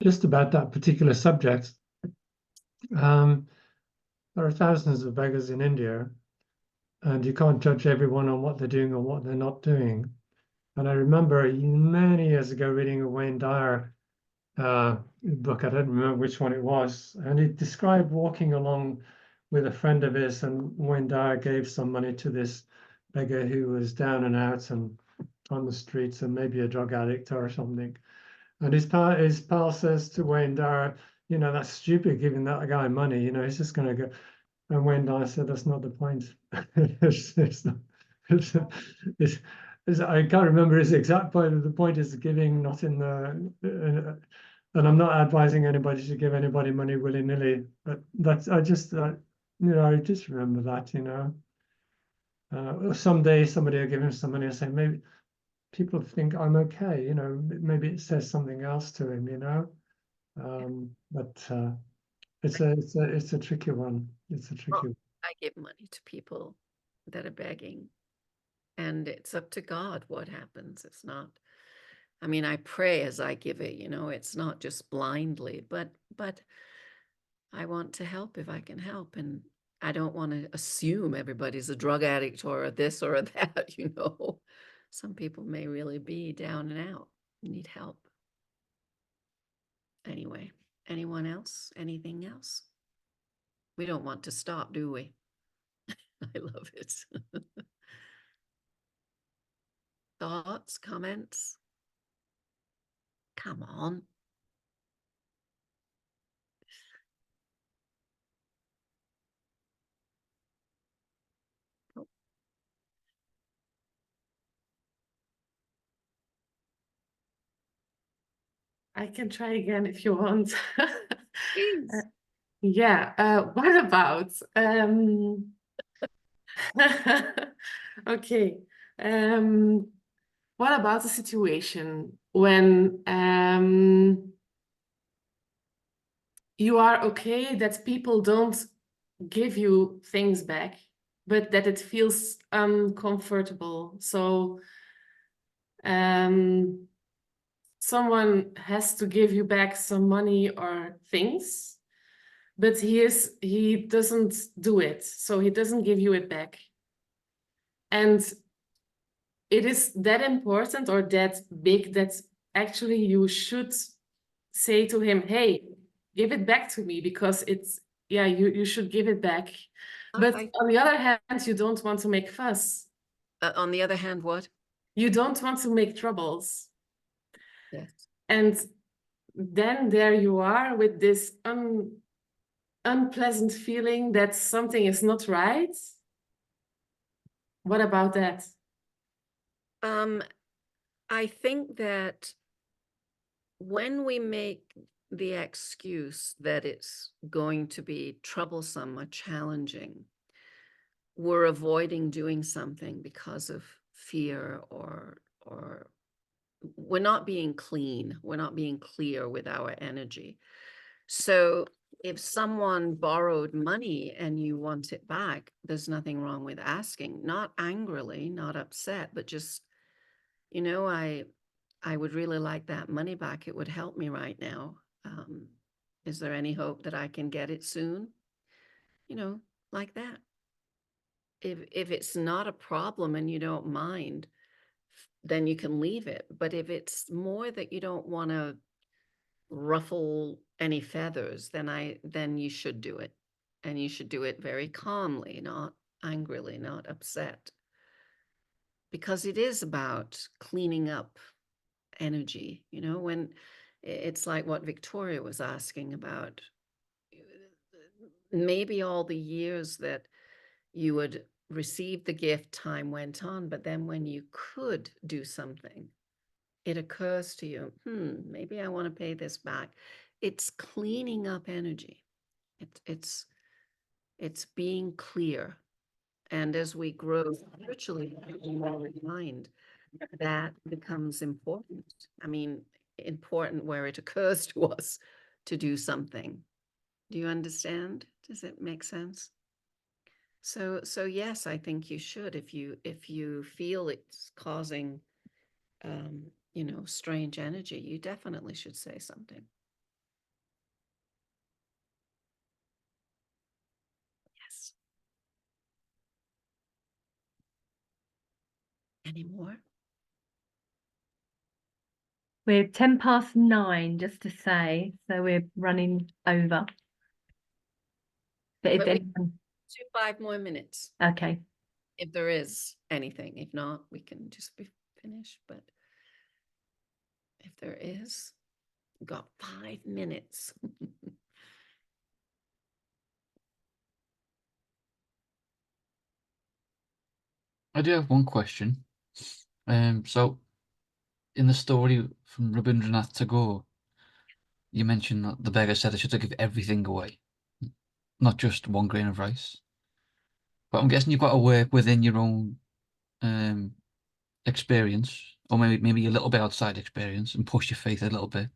Just about that particular subject, there are thousands of beggars in India, and you can't judge everyone on what they're doing or what they're not doing. And I remember many years ago reading a Wayne Dyer book. I don't remember which one it was, and he described walking along with a friend of his, and Wayne Dyer gave some money to this beggar who was down and out and on the streets and maybe a drug addict or something. And his pal says to Wayne Dyer, that's stupid giving that guy money, he's just going to go. And Wayne Dyer said, that's not the point. I can't remember his exact point. The point is giving not in the and I'm not advising anybody to give anybody money willy-nilly, but that's, I just, you know, I just remember that, you know. Someday somebody will give him some money and say, maybe people think I'm okay, you know, maybe it says something else to him, you know. But it's a tricky one. It's a tricky one. I give money to people that are begging, and it's up to God what happens. It's not, I mean, I pray as I give it, you know, it's not just blindly, but I want to help if I can help. And I don't want to assume everybody's a drug addict or a this or a that, you know. Some people may really be down and out, need help. Anyway, anyone else? Anything else? We don't want to stop, do we? I love it. Thoughts, comments? Come on. I can try again if you want. Please. Yeah, what about okay. What about the situation when you are okay that people don't give you things back, but that it feels uncomfortable? So someone has to give you back some money or things, but he doesn't do it, so he doesn't give you it back. And it is that important or that big that actually you should say to him, hey, give it back to me, because it's, yeah, you should give it back. But on the other hand, you don't want to make fuss. On the other hand, what? You don't want to make troubles. Yes. And then there you are with this unpleasant feeling that something is not right. What about that? I think that when we make the excuse that it's going to be troublesome or challenging, we're avoiding doing something because of fear, or we're not being clean. We're not being clear with our energy. So if someone borrowed money and you want it back, there's nothing wrong with asking, not angrily, not upset, but just, you know, I would really like that money back. It would help me right now. Is there any hope that I can get it soon? You know, like that. If it's not a problem and you don't mind, then you can leave it. But if it's more that you don't want to ruffle any feathers, then you should do it. And you should do it very calmly, not angrily, not upset. Because it is about cleaning up energy, you know, when it's like what Victoria was asking about. Maybe all the years that you would receive the gift, time went on, but then when you could do something, it occurs to you, maybe I want to pay this back. It's cleaning up energy. It's being clear. And as we grow spiritually, more refined, that becomes important. I mean, important where it occurs to us to do something. Do you understand? Does it make sense? So yes, I think you should. If you feel it's causing, you know, strange energy, you definitely should say something. Yes. Any more? We're 9:10, just to say, so we're running over. But if But we anyone, do 5 more minutes, okay. if there is anything. If not, we can just be finished. But if there is, we've got 5 minutes. I do have one question. So in the story from Rabindranath Tagore, you mentioned that the beggar said I should give everything away, not just 1 grain of rice. But I'm guessing you've got to work within your own experience, or maybe a little bit outside experience, and push your faith a little bit.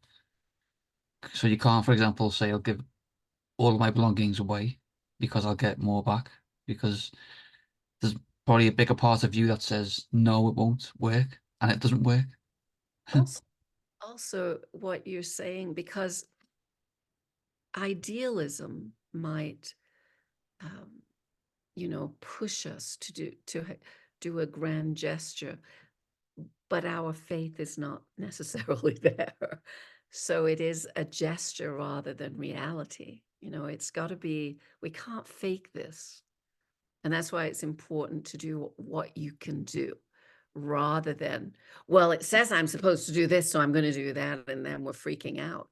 So you can't, for example, say I'll give all of my belongings away because I'll get more back, because there's probably a bigger part of you that says no, it won't work, and it doesn't work. Also what you're saying, because idealism might push us to do a grand gesture, but our faith is not necessarily there. So it is a gesture rather than reality. It's got to be, we can't fake this. And that's why it's important to do what you can do, rather than, well, it says I'm supposed to do this, so I'm going to do that. And then we're freaking out,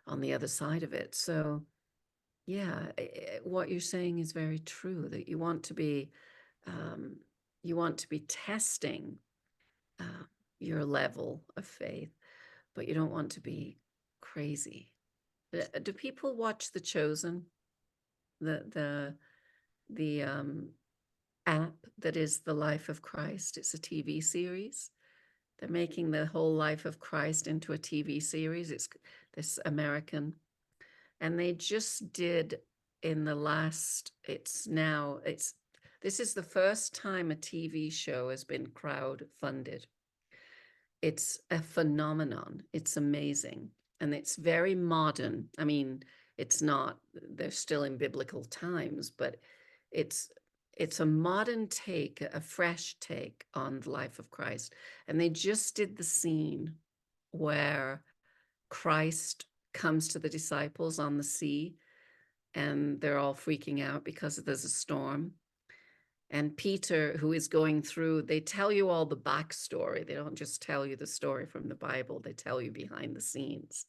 on the other side of it. So yeah, what you're saying is very true, that you want to be testing your level of faith, but you don't want to be crazy. Do people watch The Chosen? The app that is The Life of Christ. It's a TV series. They're making the whole Life of Christ into a TV series. It's this American, and they just did in the last, this is the first time a TV show has been crowd-funded. It's a phenomenon. It's amazing. And it's very modern. I mean, it's not, they're still in biblical times, but it's a modern take, a fresh take on the life of Christ. And they just did the scene where Christ comes to the disciples on the sea, and they're all freaking out because there's a storm. And Peter, who is going through, they tell you all the backstory. They don't just tell you the story from the Bible. They tell you behind the scenes.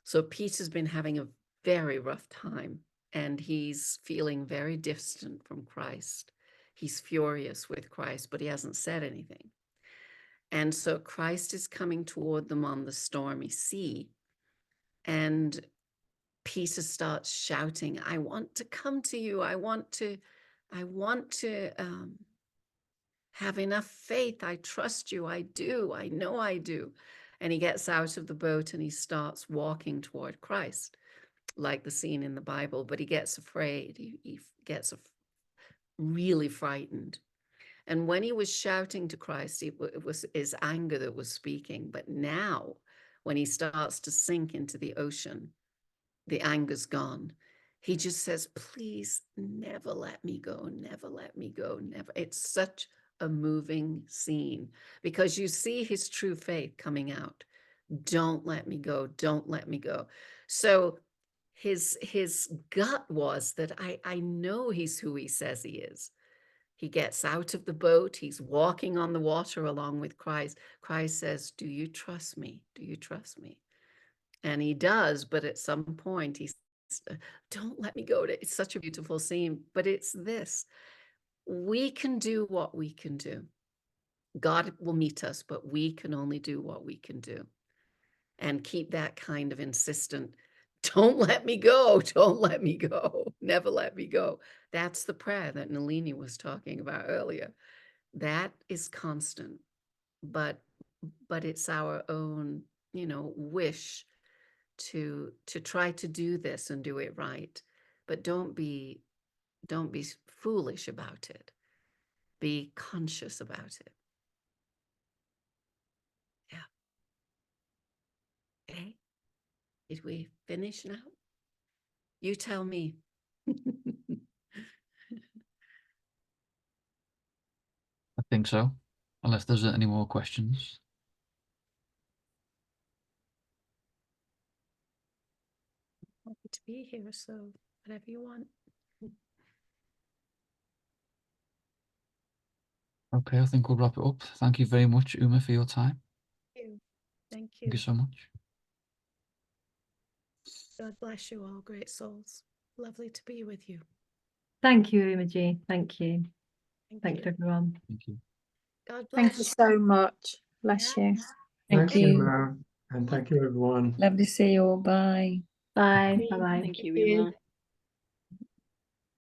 So Peter's been having a very rough time, and he's feeling very distant from Christ. He's furious with Christ, but he hasn't said anything. And so Christ is coming toward them on the stormy sea, and Peter starts shouting, I want to come to you. I want to have enough faith. I trust you. I do. I know I do. And he gets out of the boat and he starts walking toward Christ, like the scene in the Bible, but he gets afraid. He gets really frightened. And when he was shouting to Christ, it was his anger that was speaking. But now, when he starts to sink into the ocean, the anger's gone. He just says, please never let me go, never let me go, never. It's such a moving scene because you see his true faith coming out. Don't let me go, don't let me go. So his gut was that I know he's who he says he is. He gets out of the boat. He's walking on the water along with Christ. Christ says, do you trust me? Do you trust me? And he does, but at some point he's, don't let me go. It's such a beautiful scene, but it's this. We can do what we can do. God will meet us, but we can only do what we can do. And keep that kind of insistent, don't let me go, don't let me go, never let me go. That's the prayer that Nalini was talking about earlier. That is constant, but it's our own, wish to try to do this and do it right. But don't be foolish about it. Be conscious about it. Yeah. Okay. Did we finish now? You tell me. I think so, unless there's any more questions. Happy to be here, so whatever you want. Okay, I think we'll wrap it up. Thank you very much, Uma, for your time. Thank you. Thank you so much. God bless you all, great souls. Lovely to be with you. Thank you, Umaji. Thank you. Thank Thanks, you. everyone. Thank you. God Thank bless you so much. Bless you. Thank Thank you, you. Mo. And thank you, everyone. Lovely to see you all. Bye. Bye. Bye-bye. Thank you, you. Uma.